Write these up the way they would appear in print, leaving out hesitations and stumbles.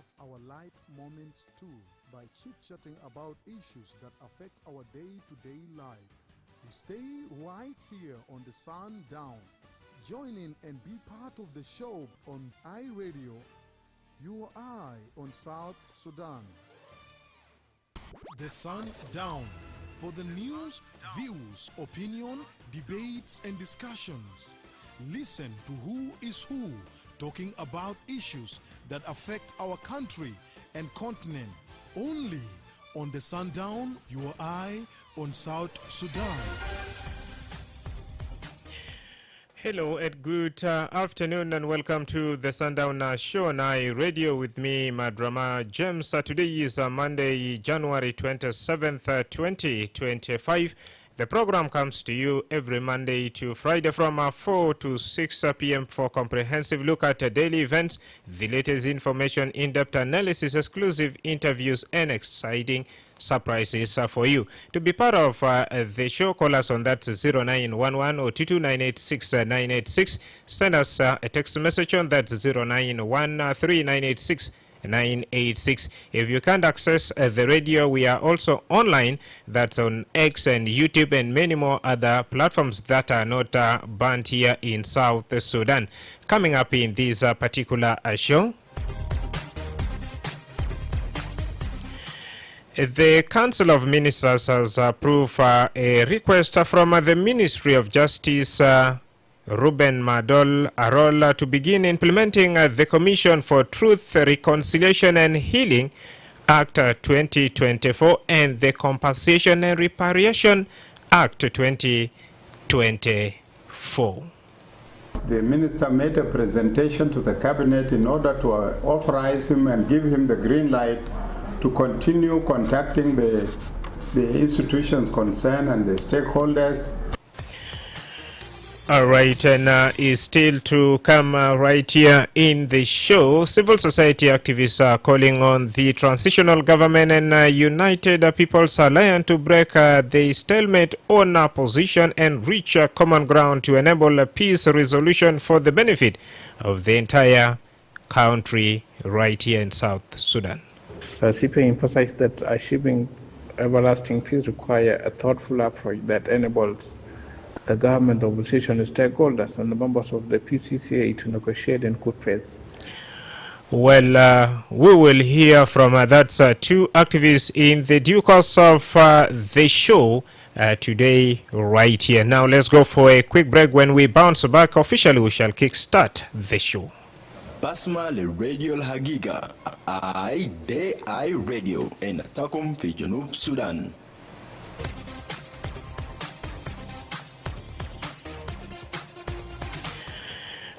have our light moments too by chit-chatting about issues that affect our day-to-day life. We stay right here on the Sundown. Join in and be part of the show on iRadio, Your Eye on South Sudan. The Sundown. For the news, views, opinion, debates and discussions. Listen to Who is Who, talking about issues that affect our country and continent. Only on the Sundown, Your Eye on South Sudan. Hello and good afternoon and welcome to the Sundown Show on iRadio with me, Madrama James. Today is Monday, January 27th, 2025. The program comes to you every Monday to Friday from 4 to 6 p.m. for comprehensive look at daily events, the latest information, in-depth analysis, exclusive interviews, and exciting surprises for you. To be part of the show, call us on that 0911 or 22986 Send us a text message on that 0913986986. If you can't access the radio, we are also online. That's on X and YouTube and many more other platforms that are not banned here in South Sudan. Coming up in this particular show, the Council of Ministers has approved a request from the Ministry of Justice, Ruben Madol Arol, to begin implementing the Commission for Truth, Reconciliation and Healing Act 2024 and the Compensation and Reparation Act 2024. The minister made a presentation to the cabinet in order to authorize him and give him the green light to continue contacting the institutions concerned and the stakeholders. All right, and is still to come right here in the show. Civil society activists are calling on the transitional government and United People's Alliance to break the stalemate on position and reach a common ground to enable a peace resolution for the benefit of the entire country right here in South Sudan. CPA emphasized that achieving everlasting peace requires a thoughtful approach that enables the government, the opposition, the stakeholders, and the members of the PCCA to negotiate in good faith. Well, we will hear from that's two activists in the due course of the show today right here. Now let's go for a quick break. When we bounce back officially, we shall kickstart the show. Basma le radio Hagiga, I radio in Takum fi Junub Sudan.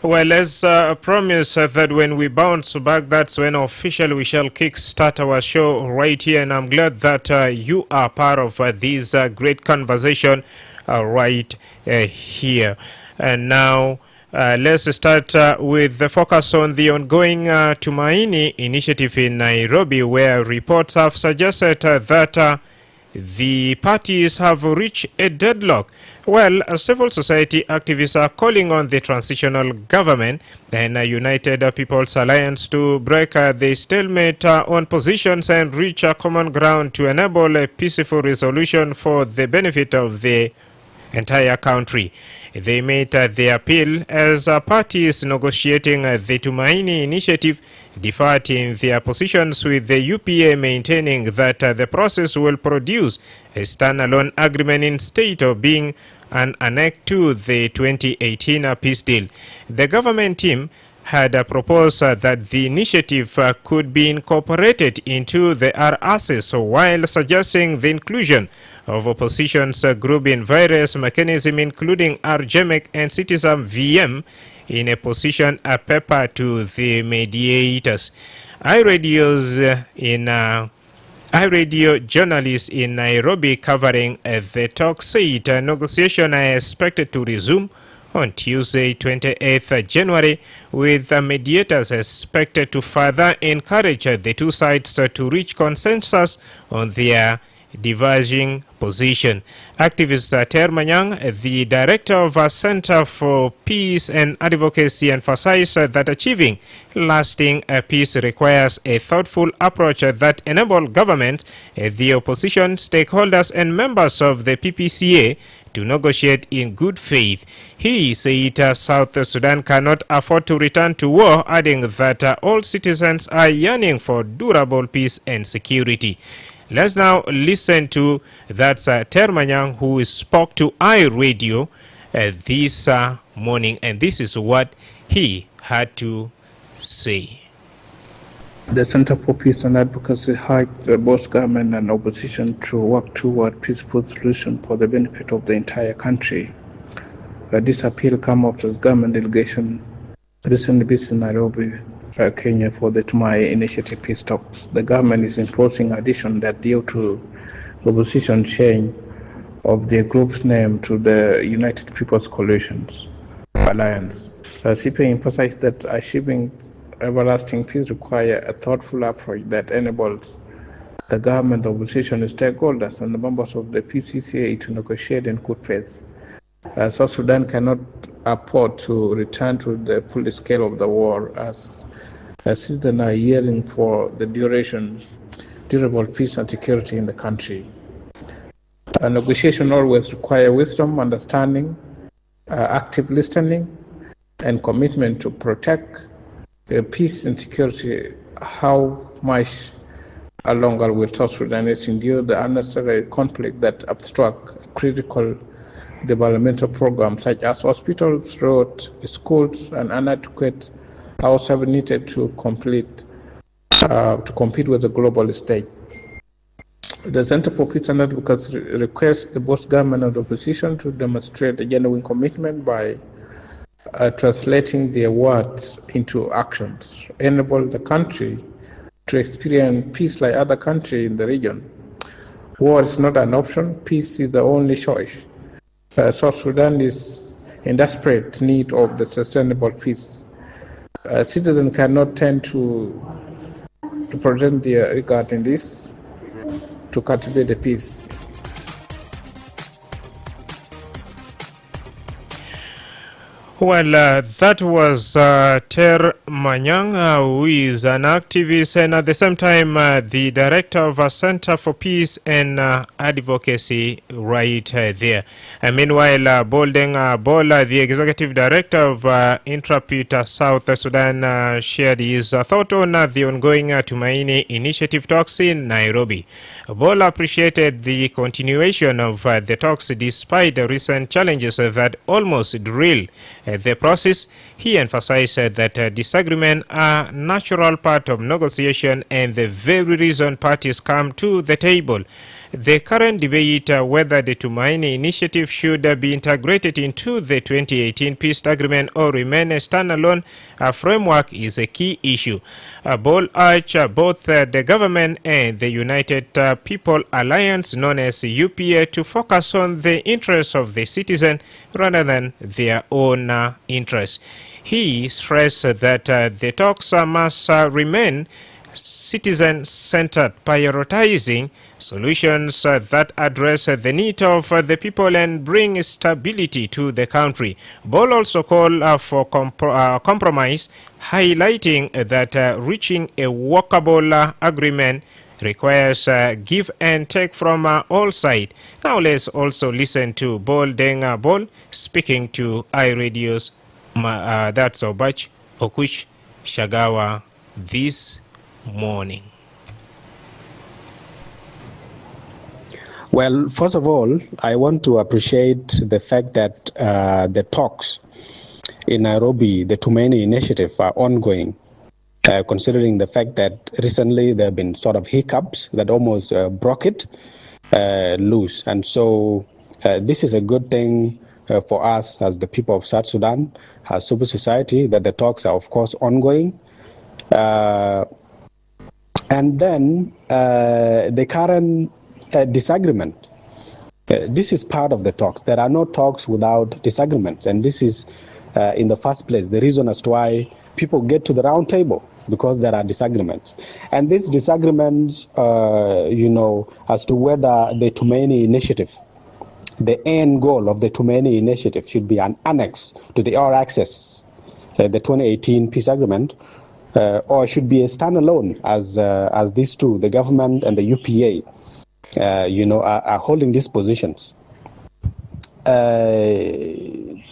Well, as promised that when we bounce back, that's when officially we shall kickstart our show right here. And I'm glad that you are part of this great conversation right here. And now let's start with the focus on the ongoing Tumaini initiative in Nairobi, where reports have suggested that the parties have reached a deadlock. Well, civil society activists are calling on the transitional government and United People's Alliance to break the stalemate on positions and reach a common ground to enable a peaceful resolution for the benefit of the entire country. They made the appeal as parties negotiating the Tumaini initiative deferred in their positions, with the UPA maintaining that the process will produce a standalone agreement instead of being an annex to the 2018 peace deal. The government team had proposed that the initiative could be incorporated into the RSS, while suggesting the inclusion of opposition's group in various mechanisms, including RGMEC and Citizen VM, in a position paper to the mediators. iRadio journalists in Nairobi covering the talk said negotiations are expected to resume on Tuesday, 28th January, with mediators expected to further encourage the two sides to reach consensus on their diverging position. Activist Ter Manyang, the director of Center for Peace and Advocacy, emphasized that achieving lasting peace requires a thoughtful approach that enables government, the opposition, stakeholders and members of the PPCA to negotiate in good faith. He said South Sudan cannot afford to return to war, adding that all citizens are yearning for durable peace and security. Let's now listen to that Ter Manyang, who spoke to iRadio this morning, and this is what he had to say. The Center for Peace and Advocacy urged both government and opposition to work toward peaceful solution for the benefit of the entire country. This appeal comes after the government delegation recently visited Nairobi, Kenya for the Tumai Initiative peace talks. The government is imposing addition that due to the opposition change of the group's name to the United People's Coalitions Alliance. CPA emphasized that achieving everlasting peace requires a thoughtful approach that enables the government, the opposition, stakeholders, and the members of the PCCA to negotiate in good faith. South Sudan cannot afford to return to the full scale of the war as citizens are yearning for the durable peace and security in the country. Negotiation always requires wisdom, understanding, active listening, and commitment to protect peace and security. How much longer will South Sudanese endure the unnecessary conflict that obstruct critical developmental programs such as hospitals, roads, schools, and inadequate house have needed to compete with the global stage? The Center for Peace and Advocacy requests the both government and opposition to demonstrate a genuine commitment by translating their words into actions, enable the country to experience peace like other countries in the region. War is not an option, peace is the only choice. South Sudan is in desperate need of the sustainable peace. Citizens cannot tend to present their regard in this to cultivate the peace. Well, that was Ter Manyang, who is an activist and at the same time the director of a Center for Peace and Advocacy right there. Meanwhile, Boldeng Bola, the executive director of Intrapid South Sudan, shared his thought on the ongoing Tumaini initiative talks in Nairobi. Bola appreciated the continuation of the talks despite the recent challenges that almost derailed the process. He emphasized that disagreements are a natural part of negotiation and the very reason parties come to the table. The current debate whether the Tumaini initiative should be integrated into the 2018 peace agreement or remain a standalone framework is a key issue. Bol urged both the government and the United People Alliance, known as UPA, to focus on the interests of the citizen rather than their own interests. He stressed that the talks must remain citizen-centered, prioritizing solutions that address the need of the people and bring stability to the country. Bol also called for compromise, highlighting that reaching a workable agreement requires give and take from all sides. Now let's also listen to Boldeng Bol speaking to iRadio's that's Obach Okuch Shagawa this morning. Well, first of all, I want to appreciate the fact that the talks in Nairobi, the Tumaini initiative, are ongoing, considering the fact that recently there have been sort of hiccups that almost broke it loose. And so this is a good thing for us as the people of South Sudan, as civil society, that the talks are, of course, ongoing. And then the current disagreement. This is part of the talks. There are no talks without disagreements. And this is, in the first place, the reason as to why people get to the round table. because there are disagreements. And these disagreements, as to whether the Tumaini initiative, the end goal of the Tumaini initiative should be an annex to the All Access, the 2018 peace agreement, or should be a standalone as these two, the government and the UPA, are holding these positions.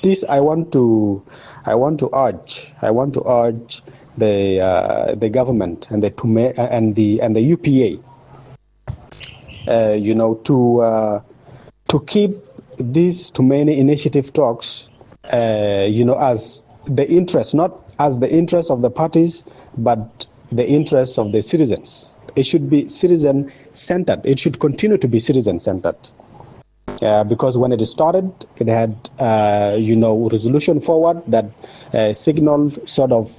This I want to urge the government and the UPA, to keep these Tumaini initiative talks, as the interest, not as the interest of the parties, but the interests of the citizens. It should be citizen-centered. It should continue to be citizen-centered. Because when it started, it had, resolution forward that signaled sort of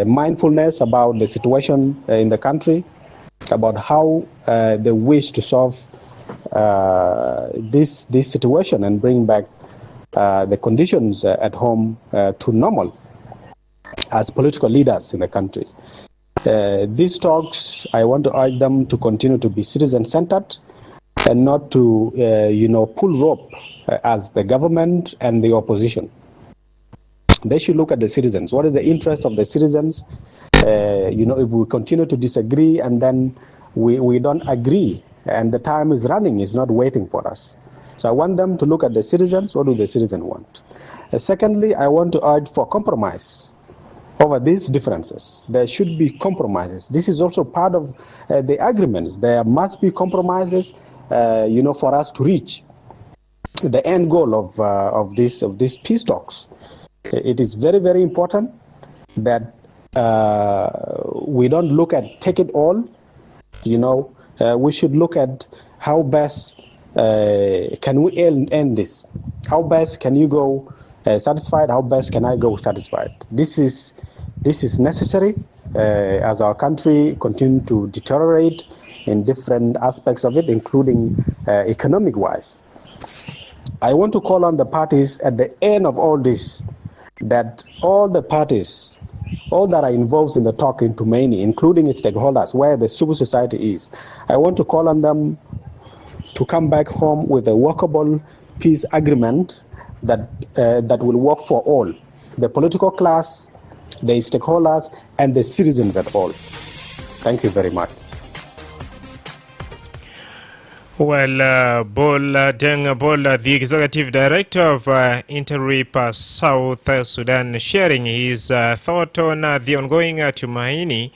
mindfulness about the situation in the country, about how they wish to solve this situation and bring back the conditions at home to normal as political leaders in the country. These talks, I want to urge them to continue to be citizen-centered and not to, pull rope as the government and the opposition. They should look at the citizens. What is the interest of the citizens? If we continue to disagree and then we don't agree and the time is running, it's not waiting for us. So I want them to look at the citizens. What do the citizens want? Secondly, I want to urge for compromise over these differences. There should be compromises. This is also part of the agreements. There must be compromises, for us to reach the end goal of these peace talks. It is very, very important that we don't look at take it all. We should look at how best can we end this. How best can you go satisfied? How best can I go satisfied? This is necessary as our country continue to deteriorate in different aspects of it, including economic-wise. I want to call on the parties at the end of all this, that all the parties, all that are involved in the talk in Tumaini, including its stakeholders, where the civil society is, I want to call on them to come back home with a workable peace agreement that will work for all, the political class, the stakeholders, and the citizens at all. Thank you very much. Well, Bola Deng Bola, the Executive Director of Interrep South Sudan, sharing his thought on the ongoing Tumaini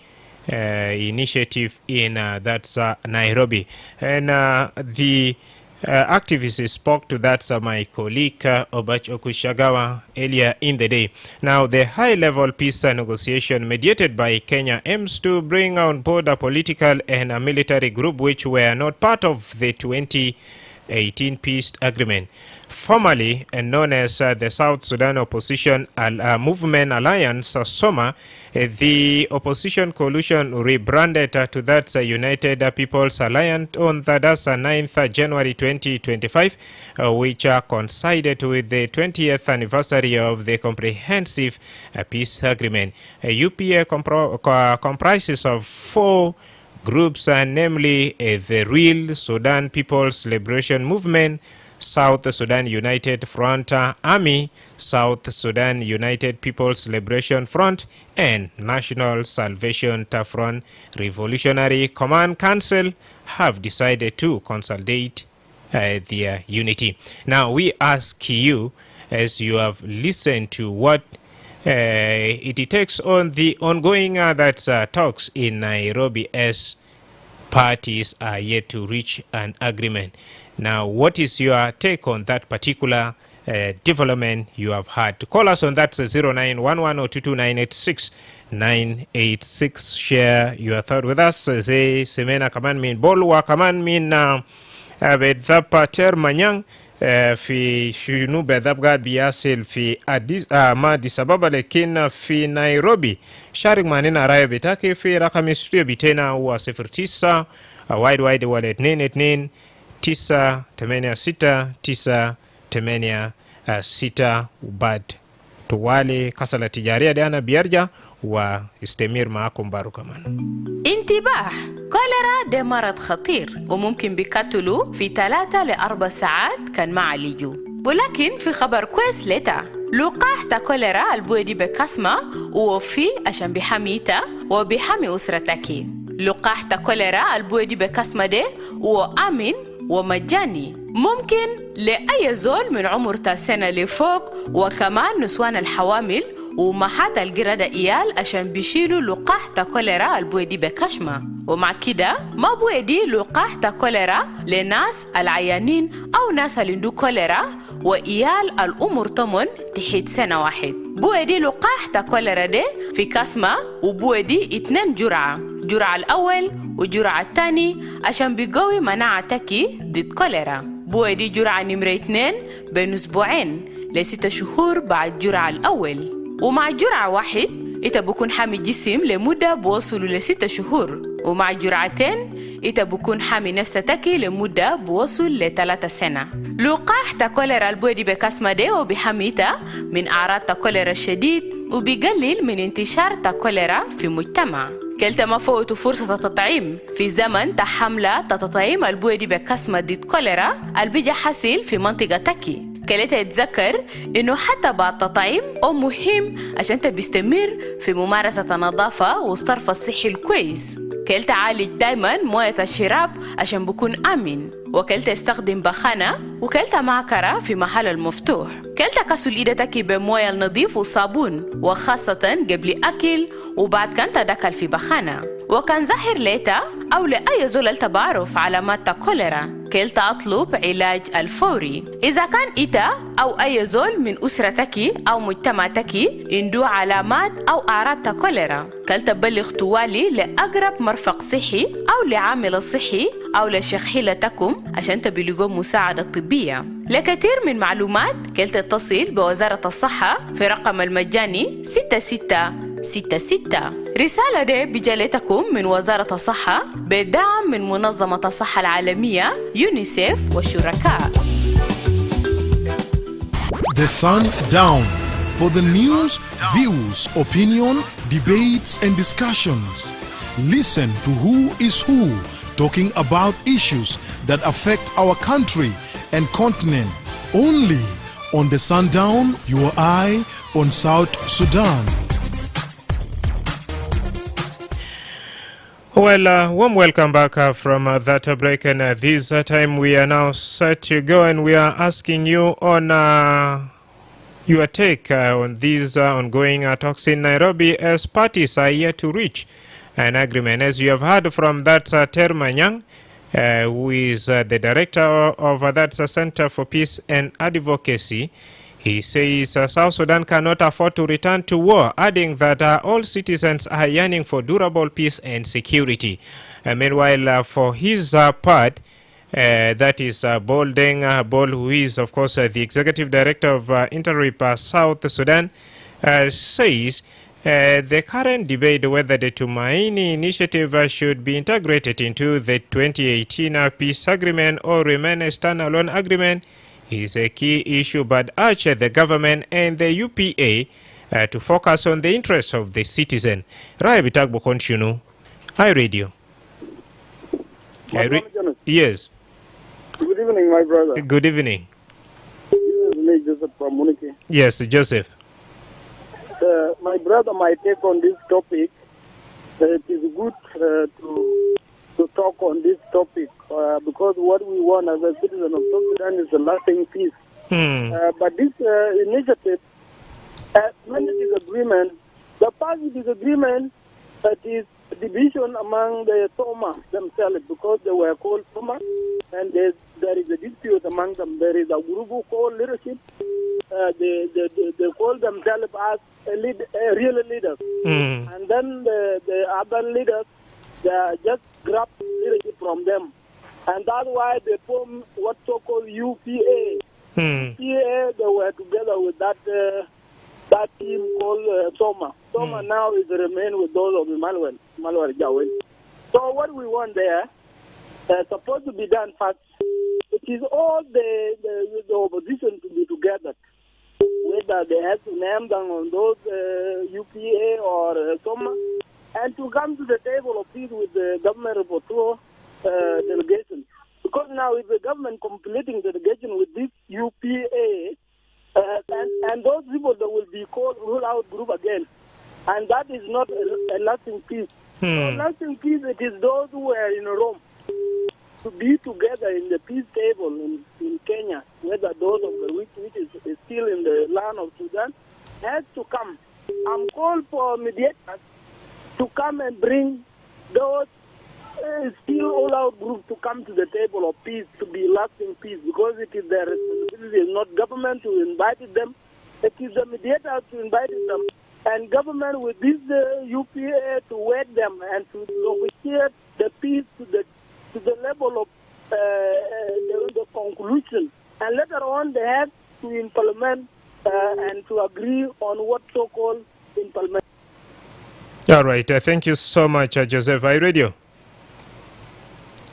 initiative in that's Nairobi. And the activist spoke to that my colleague Obach Okushagawa earlier in the day. Now, the high-level peace negotiation mediated by Kenya aims to bring on board a political and a military group which were not part of the 2018 peace agreement. Formerly known as the South Sudan Opposition Movement Alliance, SOMA, the opposition coalition rebranded to that United People's Alliance on the 9th January 2025, which coincided with the 20th anniversary of the Comprehensive Peace Agreement. UPA comprises of 4 groups, namely the Real Sudan People's Liberation Movement, South Sudan United Front Army, South Sudan United People's Liberation Front, and National Salvation Front Revolutionary Command Council have decided to consolidate their unity. Now, we ask you, as you have listened to what it takes on the ongoing talks in Nairobi, as parties are yet to reach an agreement. Now, what is your take on that particular development you have had? To call us on that 0911-022-986-986. Share your thought with us. Say semena kaman min bolwa kaman min bedhapa ter manyang fi shunu bedhap gad biyasil fi Addis Ababa, lekin fi Nairobi sharing manina raya bitake fi rakami studio bitena huwa 09 wide wallet 989 986 bad tuwale kasala tijaria diana biarja ويستمر معكم بارو كمان. انتباه، كوليرا ده مرض خطير وممكن بيقتلوا في 3 ل 4 ساعات كان ما عالجوا. ولكن في خبر كويس لتا لقاح تا كوليرا البودي بكاسما وفي عشان بحميتا وبحمي أسرتك. لقاح تا كوليرا البودي بكاسما ده وآمن ومجاني، ممكن لأي زول من عمر سنة لفوق، وكمان نسوان الحوامل ومحات القردة إيال عشان بيشيلوا لقاح تا كوليرا البودي بكشمة. ومع كده ما بودي لقاح تا كوليرا لناس العيانين أو ناس اللي عندو كوليرا وإيال الأمور تمن تحت سنة واحد. بودي لقاح تا كوليرا دي في كاسمة وبودي 2 جرعة، جرعة الأول وجرعة الثاني عشان بيقوي مناعتك ضد كوليرا. بودي جرعة نمرة 2 بين أسبوعين ل6 شهور بعد جرعة الأول. ومع جرعة 1 إنت بكون حامي جسم لمدة بوصل ل6 شهور، ومع جرعتين إنت بكون حامي نفسك لمدة بوصل ل3 سنة. لقاح تا كوليرا البودي بكاسما دي وبحميتا من أعراض تا كوليرا الشديد وبيقلل من انتشار تا كوليرا في المجتمع. كلتا ما فوتوا فرصة التطعيم في زمن تحملة تطعيم البودي بكاسما ضد كوليرا البيجا حاصل في منطقتك. كلتا يتذكر إنه حتى بعد تطعيم مهم عشان بيستمر في ممارسة النظافة والصرف الصحي الكويس. كلتا عالج دايما موية الشراب عشان بكون آمن، وكلتا يستخدم بخانة، وكلتا معكرة في محل المفتوح. كلتا كسل إيدتك بموية النظيف والصابون، وخاصة قبل أكل وبعد كان تدخل في بخانة. وكان ظاهر ليتا أو لأي زول التبارف علامات كوليرا كلتا أطلب علاج الفوري. إذا كان إتا أو أي زول من أسرتك أو مجتمعتك عنده علامات أو أعراض كوليرا كلتا بلغ توالي لأقرب مرفق صحي أو لعامل صحي أو لشخيلتكم عشان تبلغوا مساعدة طبية. لكثير من معلومات كلتا اتصل بوزارة الصحة في رقم المجاني 6666. رسالة دي بجالتكم من وزارة الصحة بدعم من منظمة الصحة العالمية يونيسيف والشركاء. The Sundown for the news, views, opinion, debates and discussions. Listen to who is who talking about issues that affect our country and continent. Only on the Sundown, your eye on South Sudan. Well, warm welcome back from that break, and this time we are now set to go, and we are asking you on your take on these ongoing talks in Nairobi as parties are yet to reach an agreement. As you have heard from that Termanyang, who is the director of that Center for Peace and Advocacy, he says South Sudan cannot afford to return to war, adding that all citizens are yearning for durable peace and security. Meanwhile, for his part, that is Bol Deng Bol, who is, of course, the executive director of Interrep South Sudan, says the current debate whether the Tumaini initiative should be integrated into the 2018 peace agreement or remain a standalone agreement is a key issue, but urge the government and the UPA to focus on the interests of the citizen. Rai Bitagbo Konshunu, iRadio. Yes. Good evening, my brother. Good evening. This is me, Joseph from Munich. Yes, Joseph. My brother, my take on this topic, it is good to talk on this topic because what we want as a citizen of South Sudan is a lasting peace. But this initiative, many disagreement, the party disagreement that is division among the Soma themselves because they were called Soma and there is a dispute among them. There is a group called leadership. They call themselves as real leaders. And then the other leaders, they just grab leadership from them. And that's why they form what's so-called UPA. UPA, they were together with that team called Soma. Soma now is remain with those of Emmanuel Jawin. So what we want there, supposed to be done first, it is all the opposition to be together. whether they have to name them on those UPA or SOMA, and to come to the table of peace with the government rapporteur delegation. Because now if the government completing the delegation with this UPA, and those people that will be called rule-out group again, and that is not a lasting peace. So lasting peace, it is those who are in Rome to be together in the peace table in Kenya, whether those of the which is still in the land of Sudan, has to come. I'm called for mediators to come and bring those still all-out groups to come to the table of peace, to be lasting peace, because it is their responsibility, it's not government to invite them, it is the mediators to invite them, and government with this UPA to wed them and to negotiate the peace to the level of the conclusion, and later on they have to implement and to agree on what so-called implement. All right. Thank you so much, Joseph. Radio.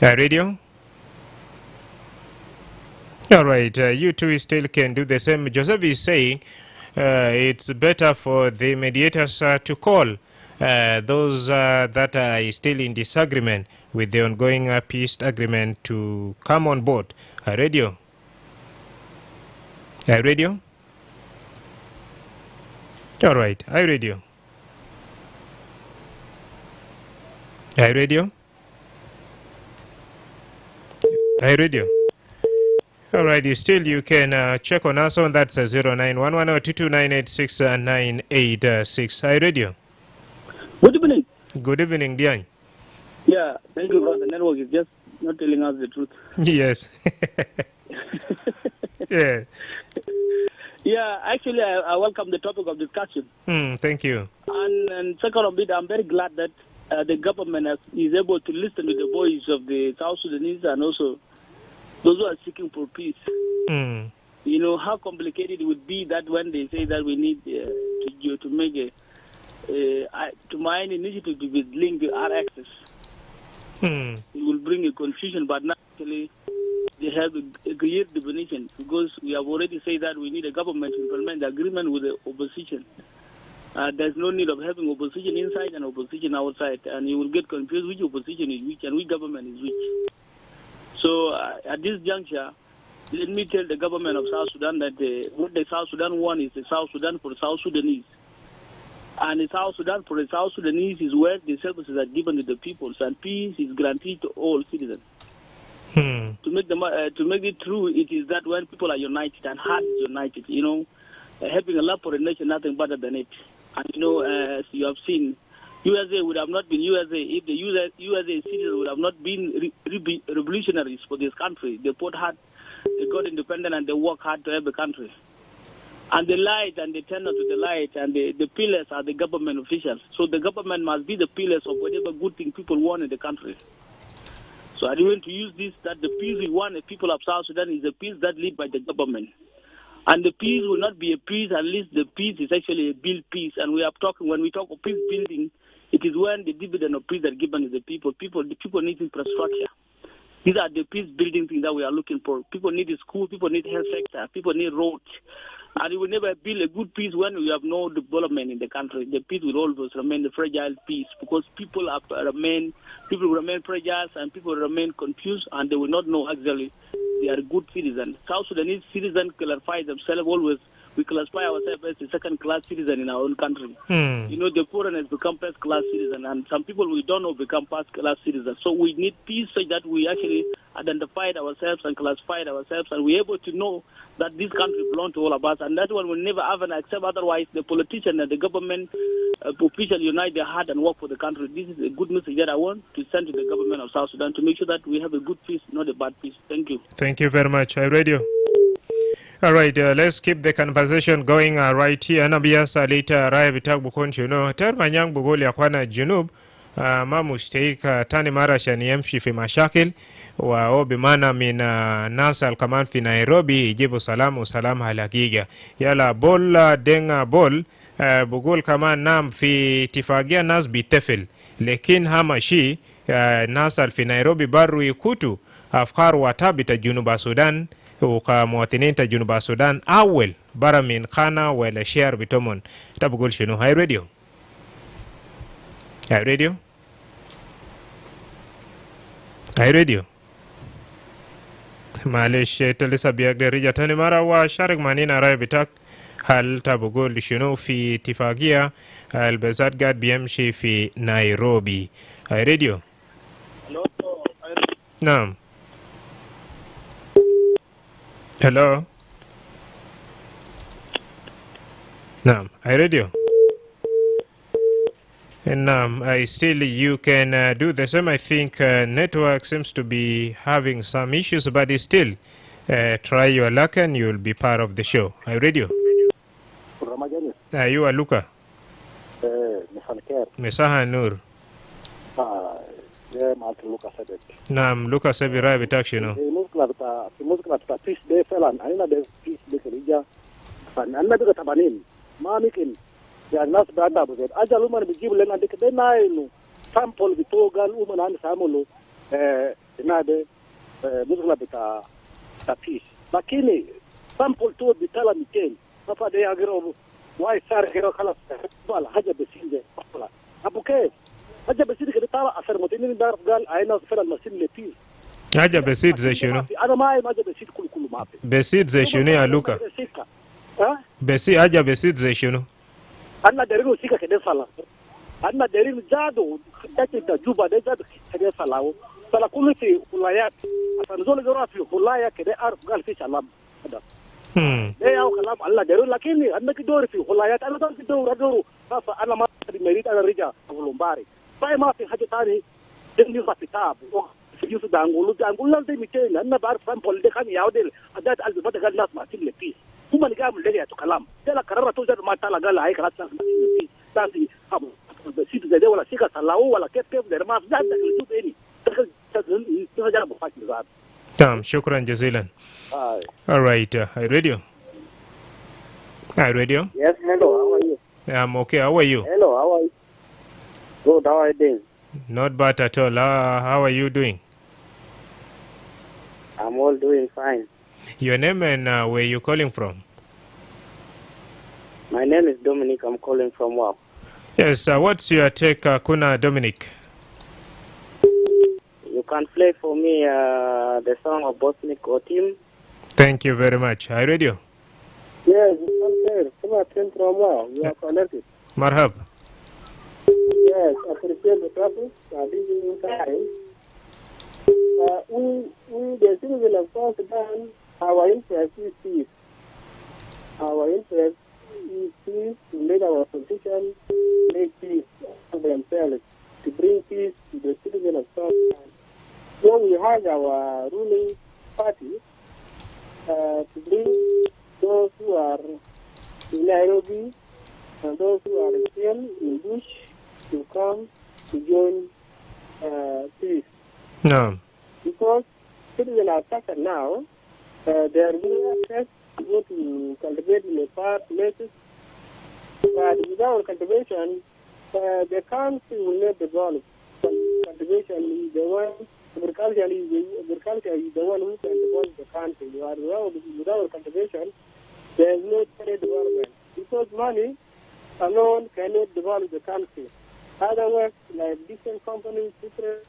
Radio. All right. You two still can do the same. Joseph is saying it's better for the mediators to call those that are still in disagreement with the ongoing peace agreement to come on board. Radio. Radio. All right. Radio. Radio. Radio. All right, you can check on us on that's 0911-22986-986. Radio. Good evening. Good evening, Diane. Yeah, thank you, brother. The network is just not telling us the truth. Yes. Yeah. Yeah, actually, I welcome the topic of discussion. Thank you. And second of it, I'm very glad that the government is able to listen to the voice of the South Sudanese and also those who are seeking for peace. You know how complicated it would be that when they say that we need to make to mine initiative to be linked to our access. It will bring a confusion, but naturally they have a clear definition because we have already said that we need a government to implement the agreement with the opposition. There's no need of having opposition inside and opposition outside, and you will get confused which opposition is which and which government is which. So at this juncture, let me tell the government of South Sudan that what the South Sudan want is the South Sudan for South Sudanese. And the South Sudan for the South Sudanese is where the services are given to the people, and peace is guaranteed to all citizens. To make it true, it is that when people are united and heart is united, you know, having a love for the nation, nothing better than it. And you know, as you have seen, USA would have not been USA if the USA citizens would have not been revolutionaries for this country. They fought hard, they got independent, and they worked hard to have a country. And the light and the tenor to the light and the pillars are the government officials. So the government must be the pillars of whatever good thing people want in the country. So I want to use this, that the peace we want, the people of South Sudan, is a peace that led by the government. And the peace will not be a peace unless the peace is actually a built peace. And we are talking, when we talk of peace building, it is when the dividend of peace are given to the people. The people need infrastructure. These are the peace building things that we are looking for. People need a school, people need health sector, people need roads. And we will never build a good peace when we have no development in the country. The peace will always remain a fragile peace because people remain fragile and people remain confused and they will not know actually they are good citizens. South Sudanese citizens clarify themselves always. We classify ourselves as a second-class citizen in our own country. You know, the foreigners become first-class citizens, and some people we don't know become first-class citizens. So we need peace so that we actually identified ourselves and classified ourselves, and we're able to know that this country belongs to all of us. And that one will never have an accept. Otherwise, the politician and the government officials unite their heart and work for the country. This is a good message that I want to send to the government of South Sudan to make sure that we have a good peace, not a bad peace. Thank you. Thank you very much. Radio. All right, let's keep the conversation going right here. Anabia salita raya bitak bukon chuno. Termanyang bugoli akwana junub. Ma mushtaika tani mara shani yamshi fi mashakil. Wa obi mana mina nasa alkaman fi Nairobi. Ijibu salamu halakiga. Yala bol denga bol. Bugol kaman nam fi tifagia nas bitefil. Lekin hama shi nasal fi Nairobi baru ikutu. Afkar watabita junuba Sudan. وكمواطنين تا جنوب السودان أول برا من خانة ولا شهر بتومن تبقول شنو؟ هاي راديو هاي راديو هاي راديو معلش لسه بيقدر يرجع تاني مرة وشارك معنا رأي بتاعك. هل تبقول شنو في اتفاقية البزات قاعد بيمشي في نيروبي؟ هاي راديو. نعم. Hello. نعم. هاي راديو. And still you can do the same. I think network seems to be having some issues, but still try your luck and you'll be part of the show. Hi radio. You are Luca. Mesaha Nur. Naam, Luca Sebi Rai bitak you know. Ya nas bada buzet ajalu man bijibu lena dik de nainu sample bitogal uman samulo inade muzla bita tapis lakini sample tu bitala miken papa de agro why sar hero khalas wala haja besinde wala abuke haja besinde kده tala asar mutinin dar gal aina fela masin letis haja besid زي شنو انا ما haja besid كل ما besid زي شنو يا لوكا بسي haja besid زي شنو anna dariru sika kede sala anna dariru jado dake ta juba de jado kede salawo sala kullu fi ulayat asan zol gora fi ulaya kede ar gal fi salam ada de yaw kalam alla dariru lakini anna ki dor fi ulayat ana dor fi dor fa ana ma di merit ana rija volumbari bai ma fi haja tani den ni fa kitab fi yusu dangulu de mitena anna bar sample de kan yawdel adat al bada gal nas ma til lepis kuma ni gamu lele to kalam dela karara to jado mata la gala ay kala tasi habu besitu zede wala sika salawo wala kep de ma zada tu beni to jado bo fakir zad tam shukran jazilan all right hi radio yes hello how are you I'm okay how are you hello how are you good how are you doing not bad at all how are you doing I'm all doing fine. Your name and where you calling from? My name is Dominic. I'm calling from Wow. Yes, what's your take, Kuna Dominic? You can play for me the song of Bosnic or Team. Thank you very much. Hi, radio. Yes, you can play. Come on, from Wow. You are connected. Marhab. Yes, I appreciate the topic. This is time. The citizen of South Sudan, our interest is peace. Our interest is peace to make our politicians make peace for themselves, to bring peace to the citizen of South Sudan. So we have our ruling party to bring those who are in Nairobi and those who are still in Bush to come to join peace. No. Because citizens are attacked now, they are given access to go to cultivate in the past places, but without cultivation, the country will not develop. Cultivation is the one, agriculture is the one who can develop the country. Without cultivation, there is no trade development. Because money alone cannot develop the country. Otherwise, like different companies, different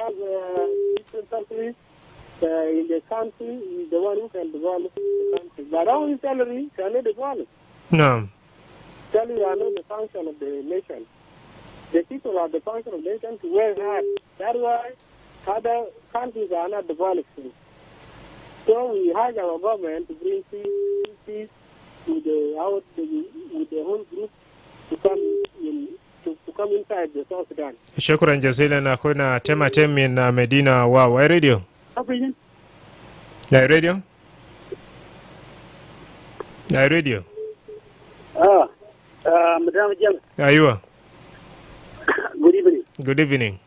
countries in the country is the one who can develop the country. But only salary cannot develop. No. Salary are not the function of the nation. The people are the function of the nation to work hard. That's why other countries are not developing. So we urge our government to bring peace to the whole group to come in. To come inside the South Sudan. Shukran jazilan akuna tema temi na Medina Wow. Why radio? Why radio? Why radio? Madrama Jam. Aywa. Good evening. Good evening.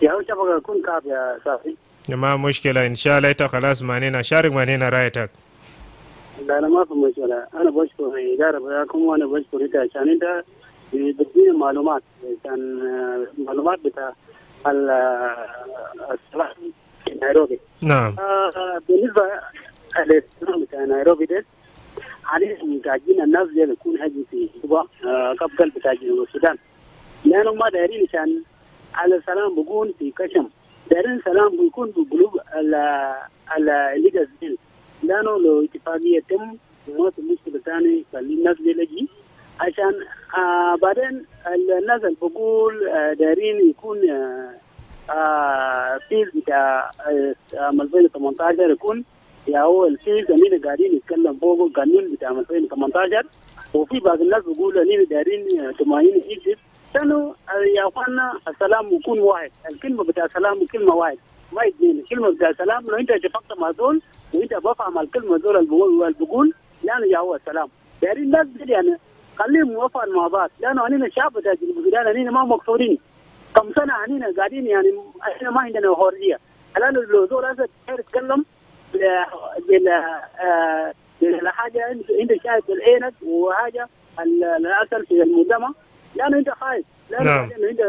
Ya hucha baka kun kab ya safi. Ma mushkila inshallah ita khalas manina sharik manina rayatak. Da na ma fa mushkila ana bashko idara ba kuma ana bashko ita chaninta بدي معلومات كان معلومات بتاع الصلاة في نيروبي. نعم. بالنسبة الاستثناء بتاع نيروبي ده عليه محتاجين الناس دي يكون هجي في قبل بتاع جنوب السودان لأنه ما دايرين عشان على السلام بيكون في كشم دايرين سلام بيكون بقلوب الليجز دي لأنه لو اتفاقية تم وما في مشكلة ثانية فالناس دي لجي عشان بعدين الناس اللي بقول دايرين يكون فيز بتاع 2018 يكون يا هو الفيز اللي قاعدين يتكلم فوقه القانون بتاع 2018 وفي بعض الناس بيقولوا اننا دايرين تماين يجب كانوا يا اخوانا السلام يكون واحد الكلمه بتاع السلام كلمه واحد ما اثنين الكلمه بتاع السلام لو انت اتفقت مع زول وانت بفهم الكلمه زول اللي بقول يعني يا هو السلام دايرين الناس دي يعني خليهم يوافقوا مع بعض لانه اننا الشعب بتاع جنوب السودان اننا ما مقصورين كم سنه اننا قاعدين يعني احنا ما عندنا حريه الان لو زول هذا يتكلم لحاجه انت شايف بعينك وحاجه الاثر في المجتمع لانه انت خايف لانه انت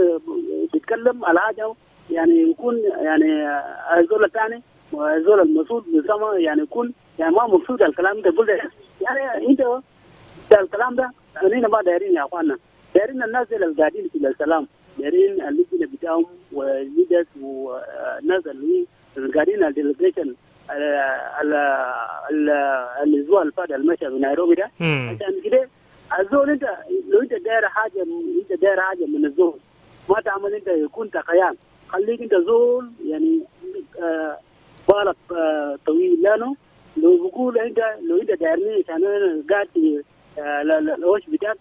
بتتكلم على حاجه يعني يكون يعني الزول الثاني والزول المسؤول بالسما يعني يكون يعني ما مقصود الكلام انت قلت يعني انت الكلام ده احنا ما دايرين يا اخوانا دايرين الناس اللي قاعدين في السلام دايرين اللجنه بتاعهم والليدرز والناس اللي قاعدين الديليجيشن الاسبوع اللي فات المشى في نيروبي ده عشان كده الزول انت لو انت داير حاجه من الزول ما تعمل انت يكون تخيال خليك انت زول يعني بالك طويل لانه لو بقول انت لو انت دايرني عشان انا قاعد في الوش بتاعك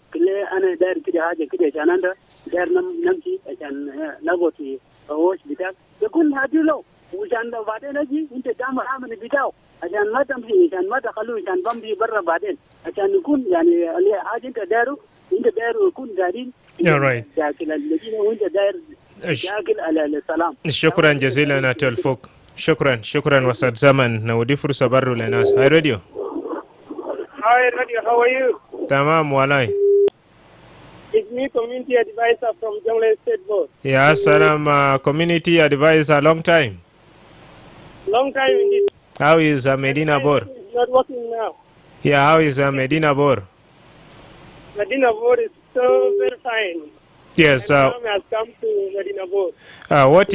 انا داير كده حاجه كده عشان انت داير نمشي عشان نقعد في الوش بتاعك يكون هادي له وعشان بعدين اجي انت تعمل عمل بتاعه عشان ما تمشي عشان ما تخلوه عشان بمشي برا بعدين عشان يكون يعني حاجه انت دايره يكون قاعدين داخل المدينه وانت داير داخل على السلام. شكرا جزيلا تلفوك شكرا وسط زمن نودي فرصه برو للناس. هاي راديو. Hi radio, how are you? تمام والله. It's me, community advisor from Jonglei State Board. Yeah, salam, community advisor, long time. Long time indeed. How is Medina Bor? It's not working now. Yeah, how is Medina Bor? Medina Bor is so very fine. Yes. Has come to Medina Bor. What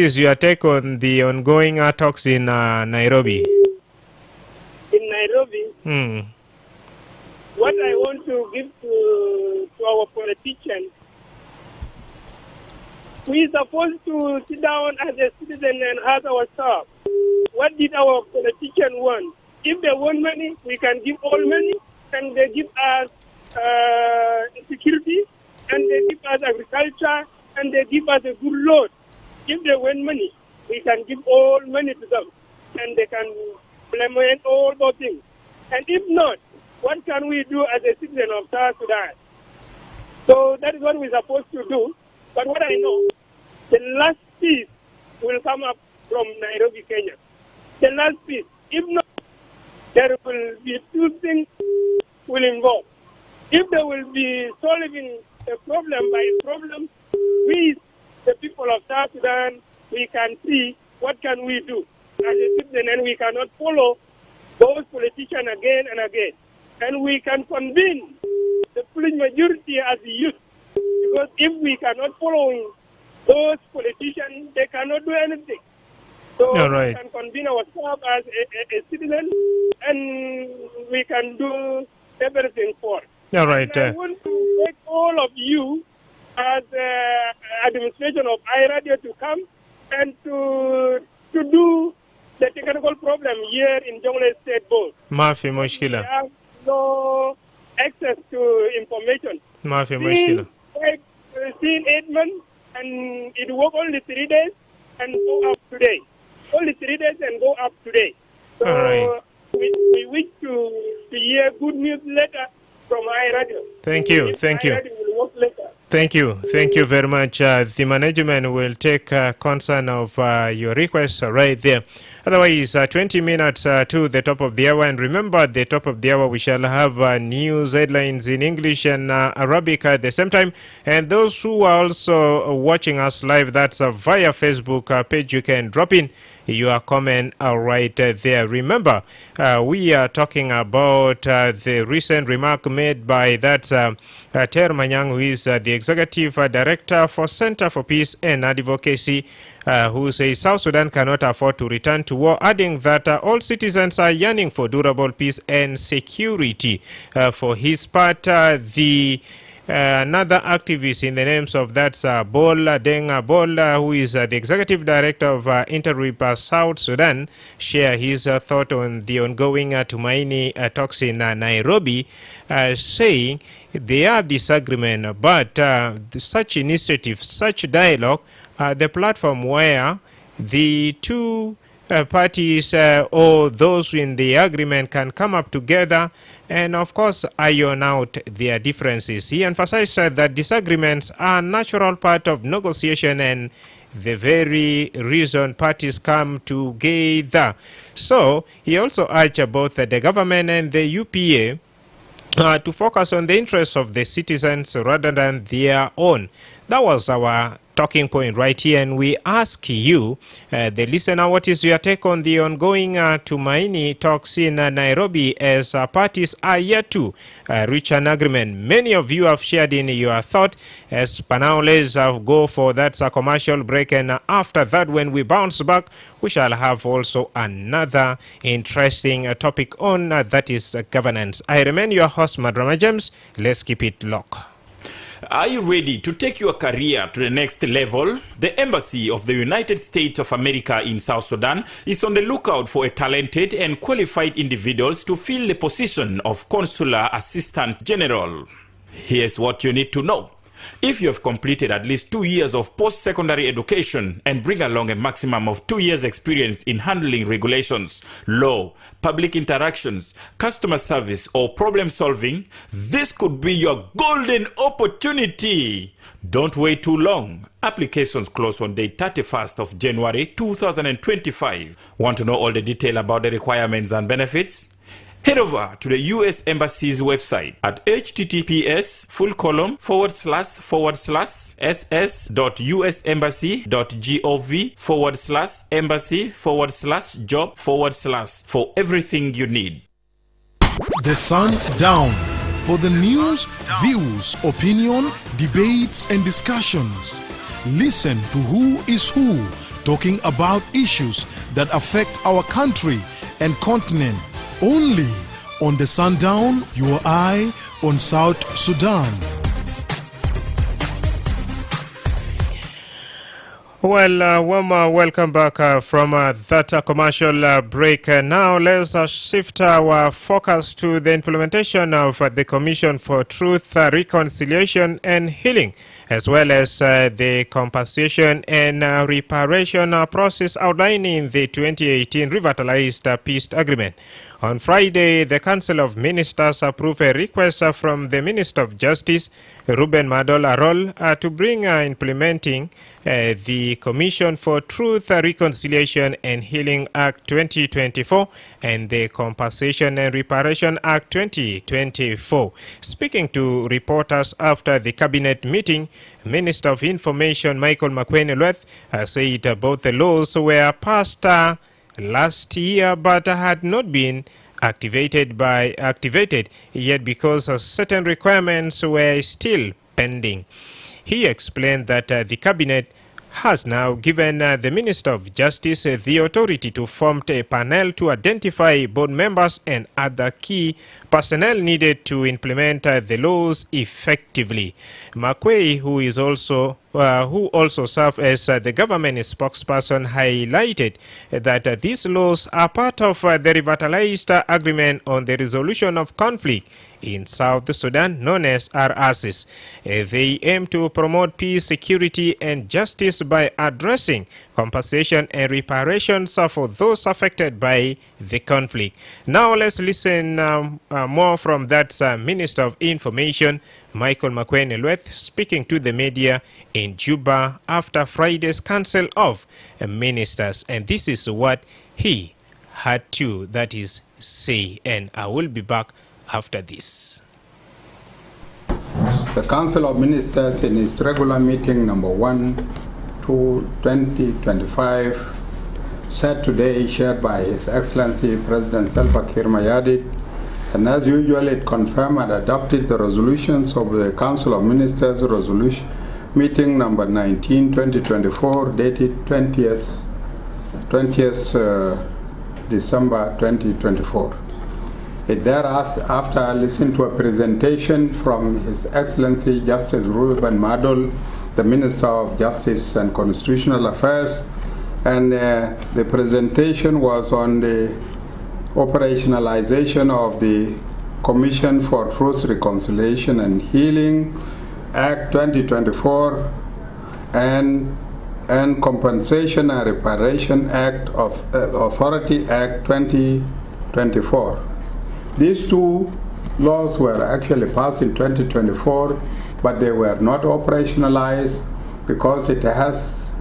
is your take on the ongoing talks in Nairobi? In Nairobi. What I want to give to our politicians, we are supposed to sit down as a citizen and ask ourselves, what did our politician want? If they want money, we can give all money, and they give us security, and they give us agriculture, and they give us a good load. If they want money, we can give all money to them, and they can implement all those things. And if not, what can we do as a citizen of South Sudan? So that is what we're supposed to do. But what I know, the last peace will come up from Nairobi, Kenya. The last peace. If not, there will be two things will involve. If they will be solving a problem by problem, we, the people of South Sudan, we can see what can we do as a citizen, and we cannot follow those politicians again and again. And we can convince the full majority as the youth, because if we cannot follow those politicians, they cannot do anything. So we can convene ourselves as a citizen, and we can do everything for it. All right. And I want to thank all of you as administration of iRadio to come and to do the technical problem here in Jonglei State Board. Mafi mushkila. We have no access to information. Mafi mushkila. Seen 8 months and it worked only 3 days and go up today. Only 3 days and go up today. So we wish to hear good news later from iRadio. Thank you. iRadio will work later. Thank you very much. The management will take concern of your request right there. Otherwise, 20 minutes to the top of the hour. And remember, at the top of the hour, we shall have news headlines in English and Arabic at the same time. And those who are also watching us live, that's via Facebook page, you can drop in your comment right there. Remember, we are talking about the recent remark made by that Ter Manyang, who is the Executive Director for Center for Peace and Advocacy, who says South Sudan cannot afford to return to war, adding that all citizens are yearning for durable peace and security. For his part, another activist in the names of that's Bol Deng Bol, who is the Executive Director of Interrib South Sudan, share his thought on the ongoing Tumaini talks in Nairobi, saying they are disagreement, but such initiative, such dialogue, the platform where the two parties or those in the agreement can come up together and, of course, iron out their differences. He emphasized that disagreements are a natural part of negotiation and the very reason parties come together. So he also urged both the government and the UPA to focus on the interests of the citizens rather than their own. That was our talking point right here, and we ask you, the listener, what is your take on the ongoing Tumaini talks in Nairobi as parties are yet to reach an agreement? Many of you have shared in your thought. As per now, let's go for that commercial break, and after that, when we bounce back, we shall have also another interesting topic on that is governance. I remain your host, Madrama James. Let's keep it locked. Are you ready to take your career to the next level? The Embassy of the United States of America in South Sudan is on the lookout for a talented and qualified individuals to fill the position of Consular Assistant General. Here's what you need to know. If you have completed at least 2 years of post-secondary education and bring along a maximum of 2 years experience in handling regulations, law, public interactions, customer service, or problem solving, this could be your golden opportunity. Don't wait too long. Applications close on the 31st of January 2025. Want to know all the detail about the requirements and benefits? Head over to the U.S. Embassy's website at https://ss.usembassygovs/embassy/job/ for everything you need. The Sundown, for the news, views, opinion, debates, and discussions. Listen to who is who talking about issues that affect our country and continent. Only on the Sundown, your eye on South Sudan. Well, warm welcome back from that commercial break. Now let's shift our focus to the implementation of the Commission for Truth, Reconciliation and Healing, as well as the compensation and reparation process outlined in the 2018 revitalized peace agreement. On Friday, the Council of Ministers approved a request from the Minister of Justice, Ruben Madol Arol, to bring implementing the Commission for Truth, Reconciliation and Healing Act 2024 and the Compensation and Reparation Act 2024. Speaking to reporters after the cabinet meeting, Minister of Information Michael Makwene-Lueth said both the laws were passed last year but had not been activated yet because certain requirements were still pending. He explained that the cabinet has now given the Minister of Justice the authority to form a panel to identify board members and other key personnel needed to implement the laws effectively. Makwe, who also served as the government spokesperson, highlighted that these laws are part of the revitalized agreement on the resolution of conflict in South Sudan, known as RRCs. They aim to promote peace, security, and justice by addressing compensation and reparations for those affected by the conflict. Now let's listen more from that Minister of Information, Michael Makwene-Lueth, speaking to the media in Juba after Friday's Council of Ministers. And this is what he had to, that is, say. And I will be back after this. The Council of Ministers in its regular meeting number 1/2025 said today, chaired by His Excellency President Salva Kiir Mayardit, and as usual it confirmed and adopted the resolutions of the Council of Ministers resolution meeting number 19/2024 dated 20th December 2024. It thereafter listened to a presentation from His Excellency Justice Ruben Madol, the Minister of Justice and Constitutional Affairs, and the presentation was on the operationalization of the Commission for Truth, Reconciliation and Healing Act 2024 and Compensation and Reparation Act of Authority Act 2024. These two laws were actually passed in 2024, but they were not operationalized because it has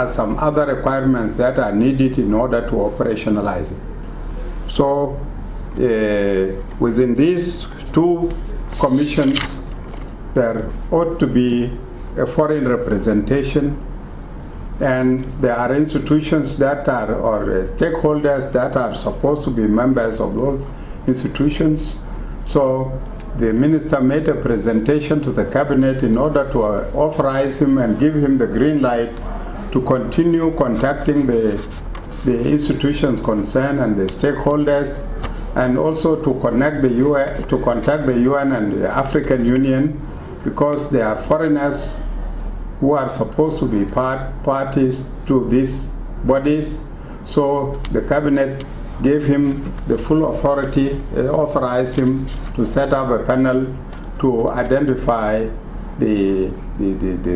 some other requirements that are needed in order to operationalize it. So within these two commissions, there ought to be a foreign representation, and there are institutions that are, or stakeholders that are supposed to be members of those institutions. So the minister made a presentation to the cabinet in order to authorize him and give him the green light to continue contacting the institutions concerned and the stakeholders, and also to contact the UN and the African Union, because they are foreigners who are supposed to be parties to these bodies. So the cabinet gave him the full authority, authorized him to set up a panel to identify the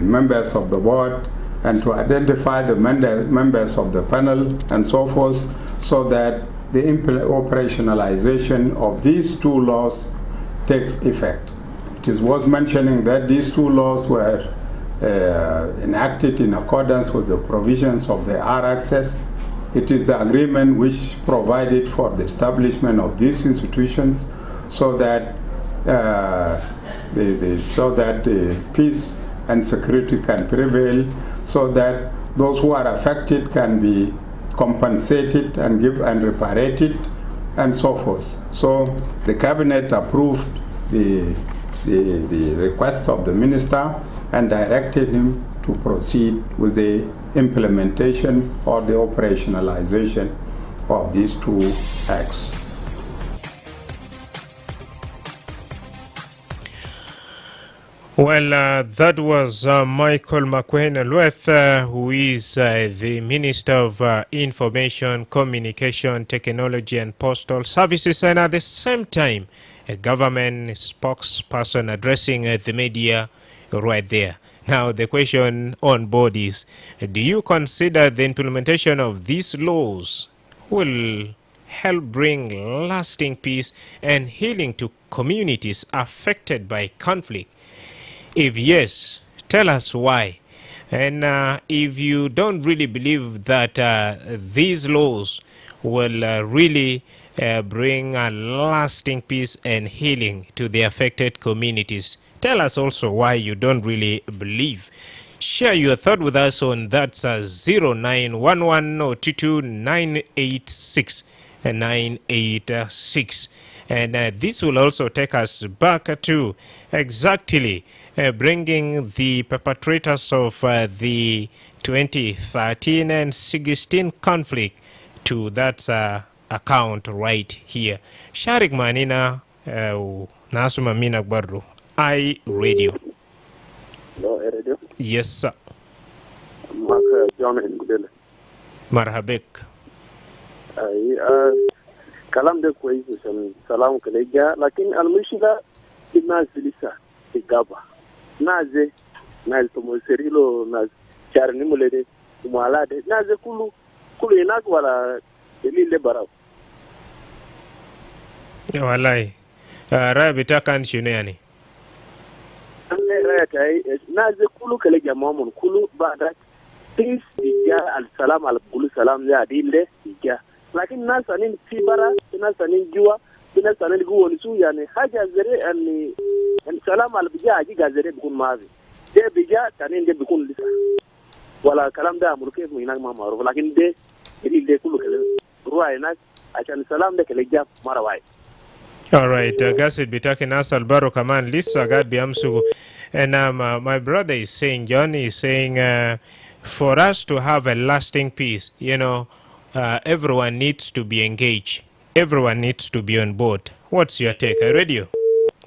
members of the board and to identify the members of the panel and so forth, so that the operationalization of these two laws takes effect. It is worth mentioning that these two laws were enacted in accordance with the provisions of the RXS. It is the agreement which provided for the establishment of these institutions so that peace and security can prevail, so that those who are affected can be compensated and reparated, and so forth. So the cabinet approved the request of the minister and directed him to proceed with the implementation or the operationalization of these two acts. Well, that was Michael Makwena-Lueth, who is the Minister of Information, Communication, Technology and Postal Services, and at the same time, a government spokesperson addressing the media right there. Now, the question on board is, do you consider the implementation of these laws will help bring lasting peace and healing to communities affected by conflict? If yes, tell us why. And if you don't really believe that these laws will really bring a lasting peace and healing to the affected communities, tell us also why you don't really believe. Share your thought with us on that's 0911-022-986 and 986. And this will also take us back to exactly bringing the perpetrators of the 2013 and 16 conflict to that account right here. Sharik Manina Nasuma Mina Barro, I Radio. Hello, Radio? Yes, sir. Marhabek. كلام ده كويس سلام كليجا لكن المشكلة الناس لسه تجابا ناس تومسيريلو ناس شارني مولدي ومالade ناس كله هناك ولا اللي براو والله رابطة كان شنو يعني ناس كله كليجا مامون كله بعد peace ija al-salam al-bulu salam ya dille ija lakin nas anin fibara nas anin jiwa nas anin guwa nisu yani haja zere an salam al-bija aji gazere bikun mavi de bija tanin de bikun lisa wala kalam da mulke mu inak ma maruf lakin de de kullu kale ruwa nas achan salam de kale ja marawai. All right, Gasid Bitaki Nasal Baro Kaman Lisa Gad Biamsugu. And my brother is saying, John is saying, for us to have a lasting peace, everyone needs to be engaged. Everyone needs to be on board. What's your take? I radio.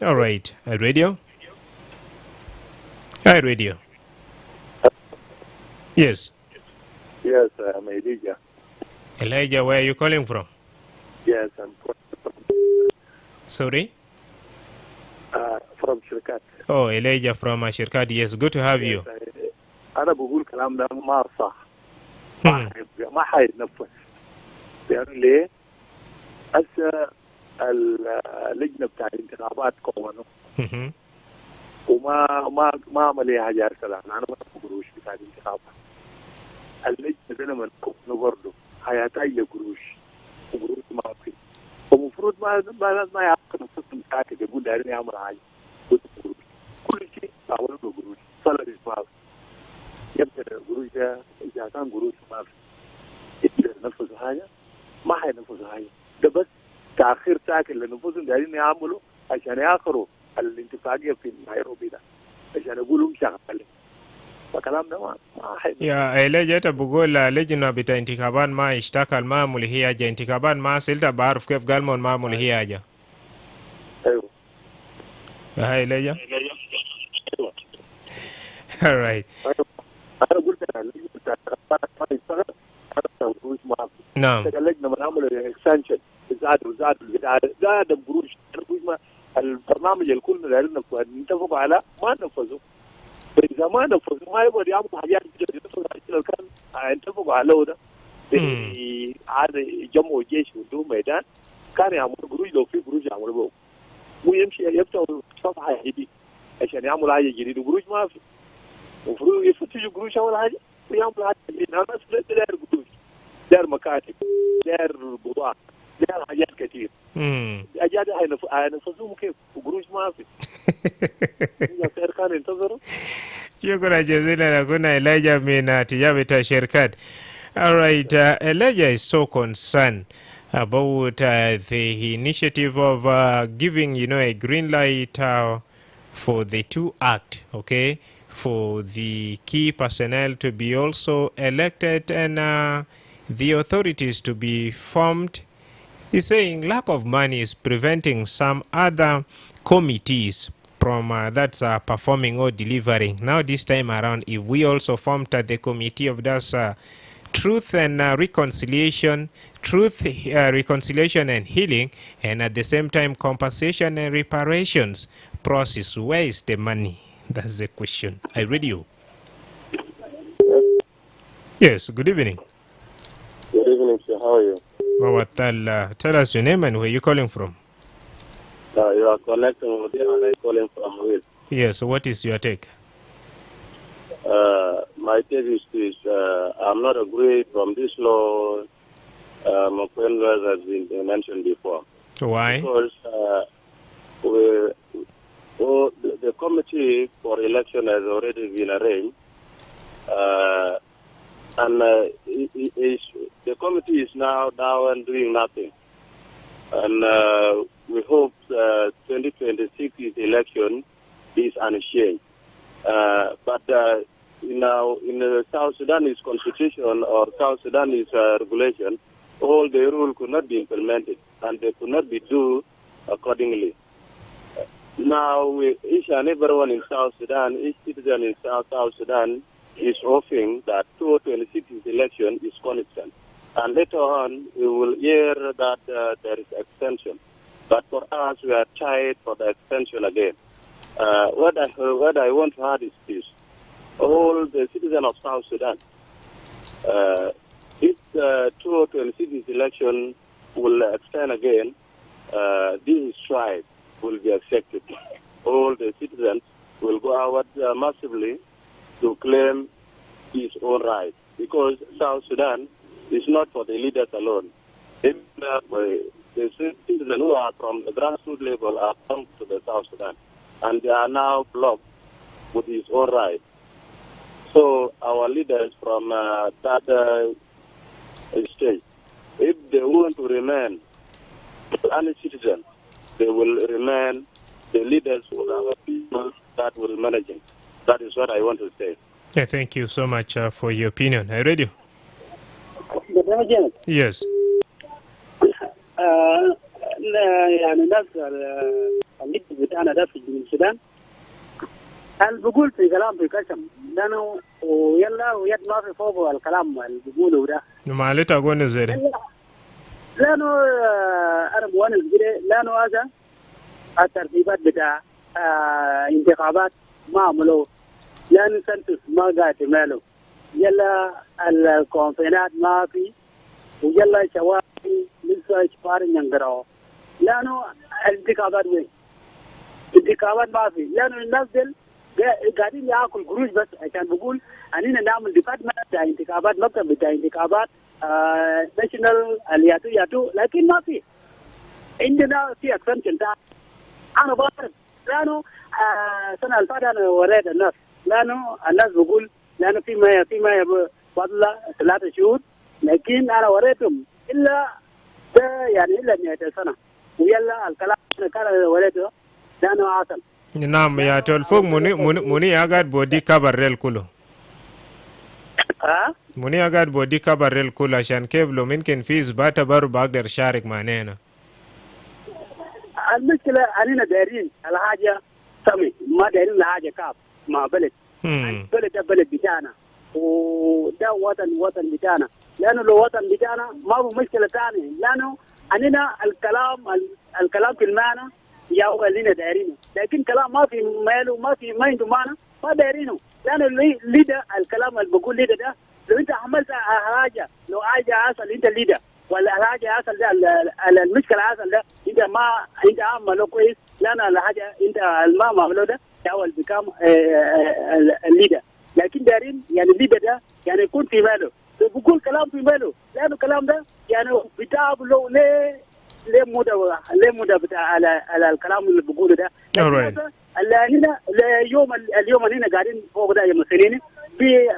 All right, I radio. Hi, radio. Yes. Yes, I'm Elijah. Elijah, where are you calling from? Yes, I'm from. Sorry? From Shirkat. Oh, Elijah from Shirkat. Yes, good to have you. أنا بقول كلام ده ما صح. ما حيتنفس. يعني ليه؟ هسه اللجنة بتاع الانتخابات كونوا. وما عمل حاجة أرسلها. أنا ما بقروش بتاع الانتخابات. اللجنة ده لما كونوا برضه هيحتاج لقروش. وقروش ما في. ومفروض ما يعقد القسم ساكت يقول دارين يعمل حاجه كل شيء تعمل له قروش صلاه اسماء يبدا القروش ده اذا كان قروش ما في يقدر ينفذوا حاجه ما حينفذوا حاجه ده بس تاخير ساكت لنفوسهم دارين يعملوا عشان ياخروا الانتفاعيه في نيروبي ده عشان يقولوا شغالين فكلام ده ما يا إليجا بقول لجنة بتاع انتخابات ما اشتكى ما ملهية جا انتخابات ما سلتا بعرف كيف قال ما ملهية جا. أيوه. هاي إليجا. All right. أنا قلت اللجنة بتاع ما يشتغل أنا قروش ما في. نعم. اللجنة من عملوا إكستنشن زاد قروش ما البرنامج الكل اللي نتفقوا على ما نفذوا. فإذا ما نفذوا ما يبغى يعملوا حاجات جديدة كان يتفقوا على ده هذا جمعوا جيش ودوا ميدان كان يعملوا قروش لو في قروش يعملوا به مو يمشي يفتحوا صفحة جديدة عشان يعملوا حاجة جديدة قروش ما في المفروض يفتشوا قروش أول حاجة ويعملوا حاجة جديدة الناس داير قروش داير مكاتب داير بضاعة داير حاجات كثير حاجات هينفذوهم كيف وقروش ما في كان ينتظروا. شكرا جزيلا لكم إليجا من تجابة شركات. All right, Elijah is so concerned about the initiative of giving, a green light for the 2 Act, okay, for the key personnel to be also elected and the authorities to be formed. He's saying lack of money is preventing some other committees from that's performing or delivering. Now this time around, if we also formed the committee of that's truth and reconciliation, reconciliation and healing, and at the same time compensation and reparations process, where is the money? That's the question. I read you. Yes, good evening. Good evening, sir. How are you? Tell us your name and where you're calling from. You are connecting with me and I'm calling from Will. Yes, so what is your take? My take is this. I'm not agree from this law has been mentioned before. Why? Because the committee for election has already been arranged. And the committee is now down doing nothing. And we hope 2026 election is unchanged. But in South Sudanese constitution or South Sudanese regulation, all the rules could not be implemented and they could not be done accordingly. Now, each and everyone in South Sudan, each citizen in South Sudan is hoping that 2026 election is constant. And later on, we will hear that there is extension. But for us, we are tired for the extension again. What I want to add is this. All the citizens of South Sudan, if the 2026 election will extend again, this strike will be accepted. All the citizens will go out massively to claim his own right. because South Sudan is not for the leaders alone. If, the citizens who are from the grassroots level are come to the South Sudan, and they are now blocked with his own right. So our leaders from that state, if they want to remain any citizen, they will remain the leaders of our people that will manage it. That is what I want to say. Yeah, thank you so much for your opinion. I read you. Yes. يعني ناس اللي بتاعنا ده في جنوب السودان أنا بقول في كلام في كشم لأنه ويلا ويد ما في فوق الكلام اللي بقوله ده ما عليك أقول زيري لأنه أنا مؤمن كده لأنه هذا الترتيبات بتاع انتخابات ما عملوا لأنه سنتس ما قاعد يعملوا يلا الكونفينات ما في ويلا شوارع لسه شوارع ينقرأوا لأنه الانتخابات وين؟ انتخابات ما في لأنه الناس دل قاعدين ياكل قروش بس عشان بقول أننا نعمل ديبارتمنت بتاع انتخابات مكتب بتاع انتخابات ناشونال الياتو لكن ما في عندنا في اكسنشن ده أنا بعرف لأنه السنة اللي فاتت أنا وريت الناس لأنه الناس بقول لأنه في ما فضل 3 شهور لكن أنا وريتهم إلا يعني إلا نهاية السنة ويلا الكلام أنا كان وريته لأنه عاصل. نعم يا تلفوق مني أقعد بودي كبر كله. مني أقعد بودي كبر كله عشان كيف لو ممكن في إثبات برضه بقدر شارك معنا. المشكلة أننا دايرين الحاجة سمي ما دايرين الحاجة كاب مع بلد. بلد ده بلد بتاعنا وده وطن بتاعنا لأنه لو وطن بتاعنا ما هو مشكلة ثانية لأنه أننا الكلام في المعنى يا هو اللي دايرينه لكن كلام ما في ماله ما عنده معنى ما دايرينه لأنه ليدا الكلام اللي بقول ليدا ده لو أنت عملت حاجة لو حاجة حصل أنت ليدا ولا حاجة حصل ده المشكلة حصل ده أنت عمله كويس لأن الحاجة أنت ما عمله ده هو اللي بكام الليدا لكن دايرين يعني الليدا ده يعني يكون في ماله بقول كلام في ماله لأنه الكلام ده يعني بتاعه له ليه مدة بتاع على الكلام اللي بقوله ده هنا اليوم هنا قاعدين فوق ده يوم السنين في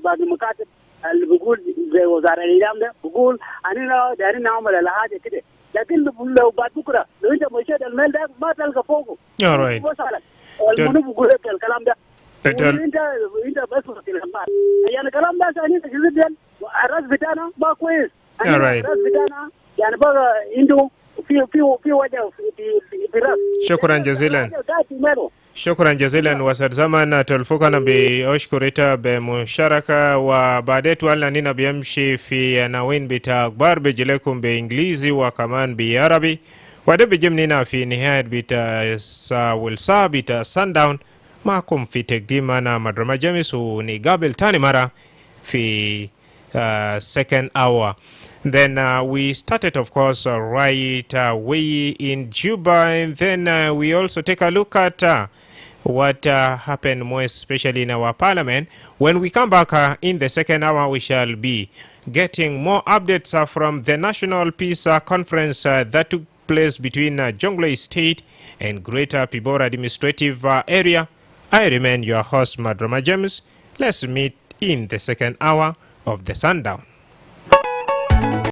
بعض المكاتب اللي بقول زي وزارة الإعلام ده بقول أننا دايرين نعمل على حاجة كده لكن لو بعد بكرة لو أنت مشيت الميل ده ما تلقى فوقه. المنو بقول لك الكلام ده. انت بس في الهمات يعني الكلام ده ثاني جدا الراس بتاعنا ما كويس الراس بتاعنا يعني بقى عنده في وجه في راس. شكرا جزيلا شكرا جزيلا وسط زمن تلفقنا بأشكرك بمشاركة وبعدين والنا نينا بيمشي في عناوين بتاع أخبار بيجيلكم بإنجليزي وكمان بعربي وده بيجمعنا في نهاية بتاع والساعة بتاع Sundown معكم في تقديم أنا مدرما جيمس ونقابل تاني مرة في second hour. Then we started, of course, right away in Juba, and then we also take a look at what happened more especially in our parliament. When we come back in the second hour, we shall be getting more updates from the National Peace Conference that took place between Jonglei State and Greater Pibora Administrative Area. I remain your host, Madrama James. Let's meet in the second hour of the Sundown.